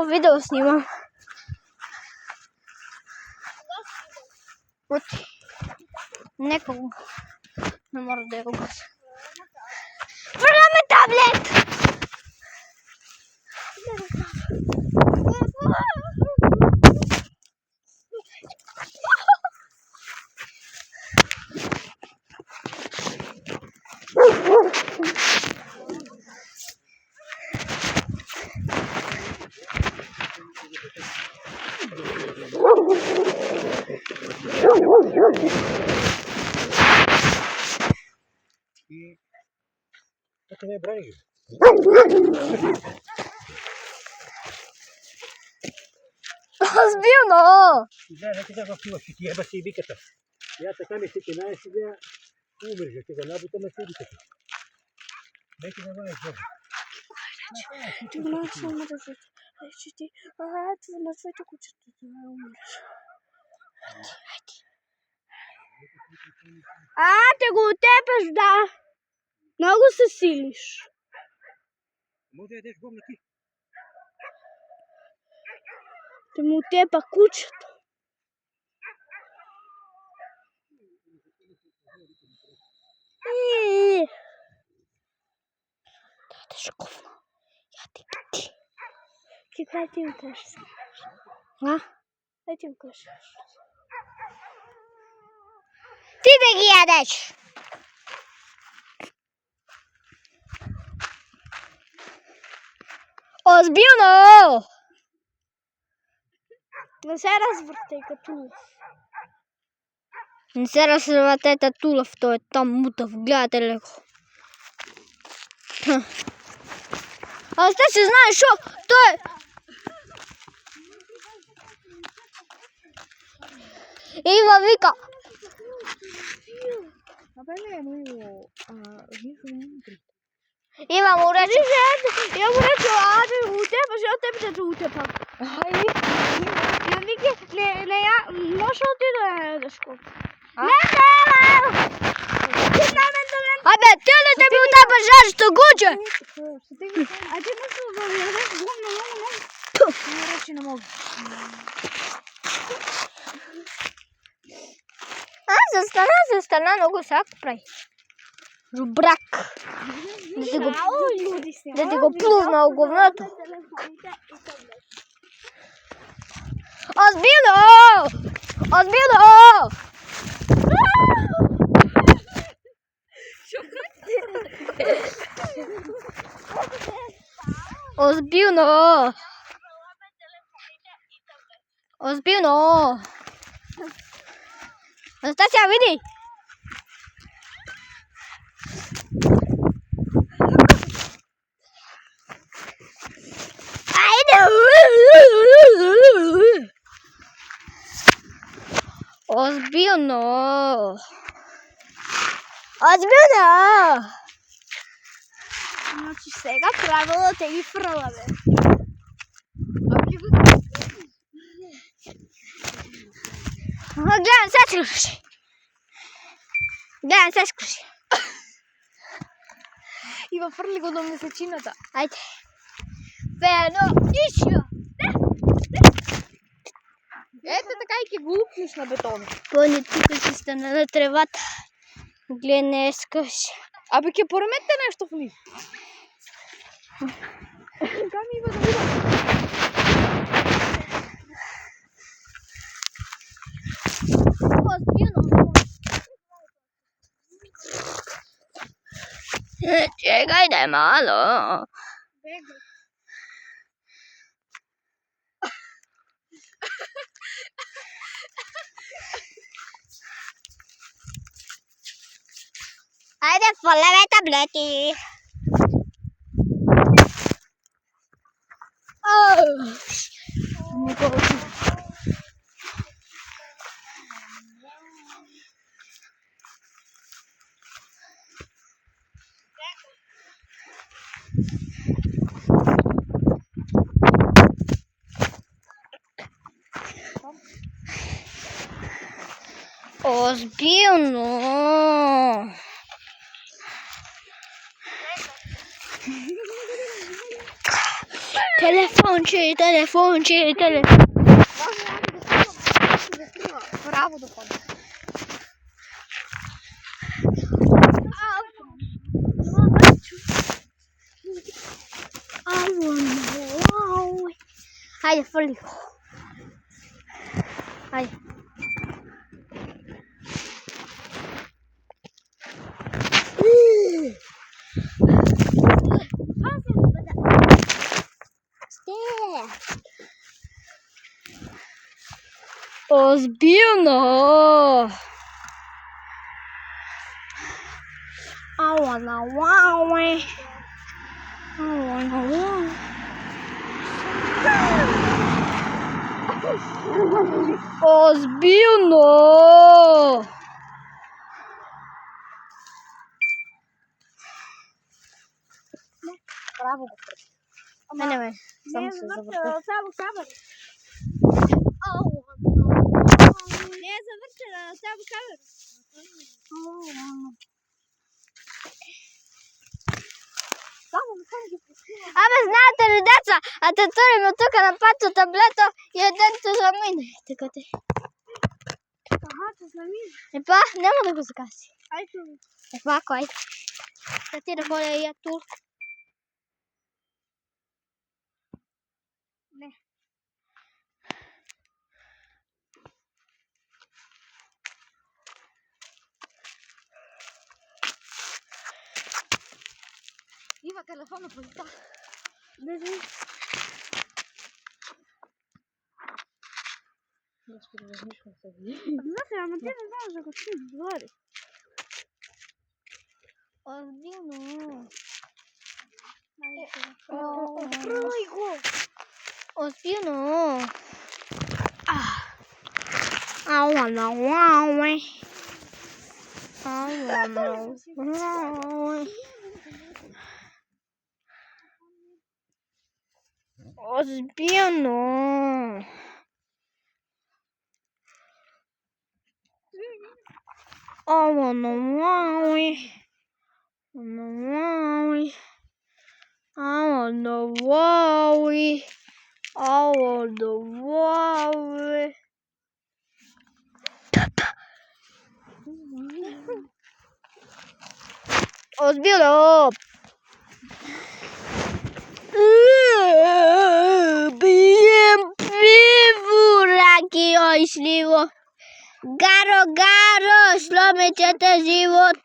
Ново видео снимам. От некого. Не мога да я го гаса. Върнаме таблет! Это не брани. Разбилно! Да, не така в това ще ти еба си виката. Я така ми се кина сега умрежа, сега набута ме се виката. Не ти навай жога. Ти знаеш, че ме да се... това на света кучето да ме умреш. Те го отепеш, да. Много се силиш. Може да ядеш гомна ти. Те му отепа кучето. Да ще говно. Я ти. Чекай, ти ми кажеш. Дай ти ми кажеш. Ти да ги ядеш. Озбилно! Не се развъртай като лъв. Не се развъртайте тулъв, той е там мутав. Гледате ли го? Аз те си знаеш, шо? Той... Ива вика. Ива му рече. Я му рече, да го утепа, ще отепа, да го утепа. Я вики, не я, може ти да ядеш колко? Абе, ти ли те ми утепа жажето гуче? А ти мисля да ядеш гумно много? Не рече, не мога. Застана, много сак прави. Жубрак. Да ти го плувна в говното. Озбило! Озбилно! Настасия, види! Озбилно! Значи сега трябва да те ги фръла, бе. Гледай, се скруши. И въфърли го до месечината. Айде. Ведно, ишо. Ето така и ке го лупнеш на бетона. Пони тук си стана на тревата. Гледай, не искаш. Абе, ке поремете нещо в них. Така ми има да видя. Чекай да е мало. Айде, фалеве таблети. Озбилно. Telefonček. Право да ходим. Haydi fırlıyor. Haydi. Ozbiljno. Ozbiljno. Право го прави. Не. Само се завърта. Само камера. Не е завършена, само камера. Абе, знаете ли, деца, а те турим от тук на пато таблето и един те замине. Така те. Те замине. Епа, няма да го загаси. Айде. Епа, кой? Да ти да ходя и я тур. Не. Има телефона по лица. Държи. Господи, размишвам се. Знаете, ама ти не знаеш да го си говори. Озбилно. Пръй го! Озбилно. Ауа. Озбилно. Озбилно. Pijem pivu, rakio i šljivo. Garo, slomit ćete život.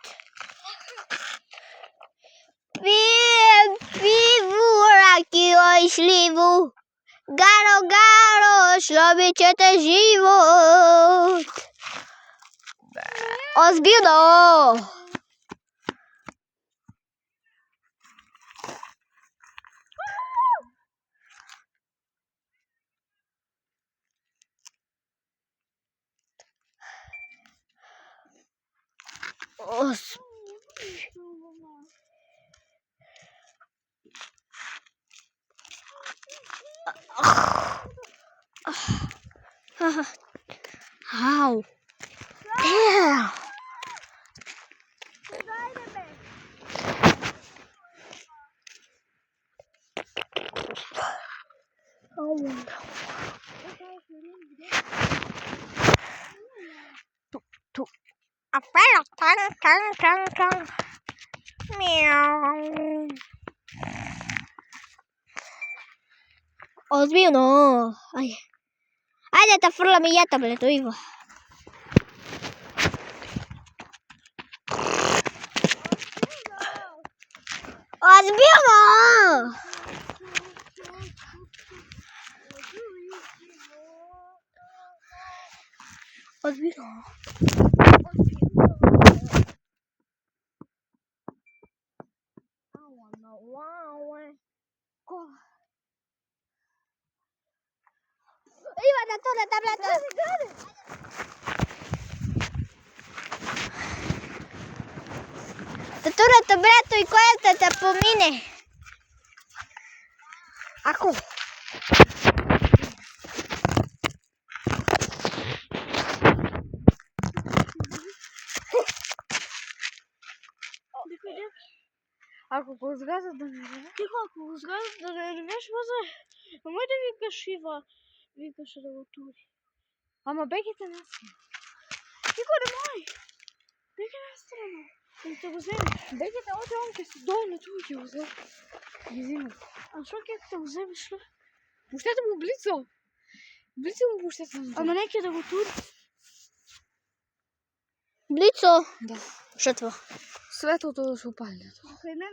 Pijem pivu, rakio i šljivu. Garo, slomit ćete život. Ozbiljno. How? Damn. Meow. Ozbiljno. Ajde, frla mi ja tabletu, Ivo. Ozbiljno. Ozbiljno. Iva, na to na tabletu. Tu na tabletu i koja te pomine. Ako? Ako? Ако згаза да не е. Тихо, ако сгаза да не ревеш, маза. Мой да викаш Ива. Викаш да го тури. Ама бегите нас. Тихо, не мой. Беги на страна. Да го вземеш. Бегите, още момче си долу, тук ги взел. Ги взимам. А що как да го вземеш? Пущете му блицо. Блицо му пущете. Ама нека да го тури. Блицо! Да. Що това? Светлото да се опали. Не.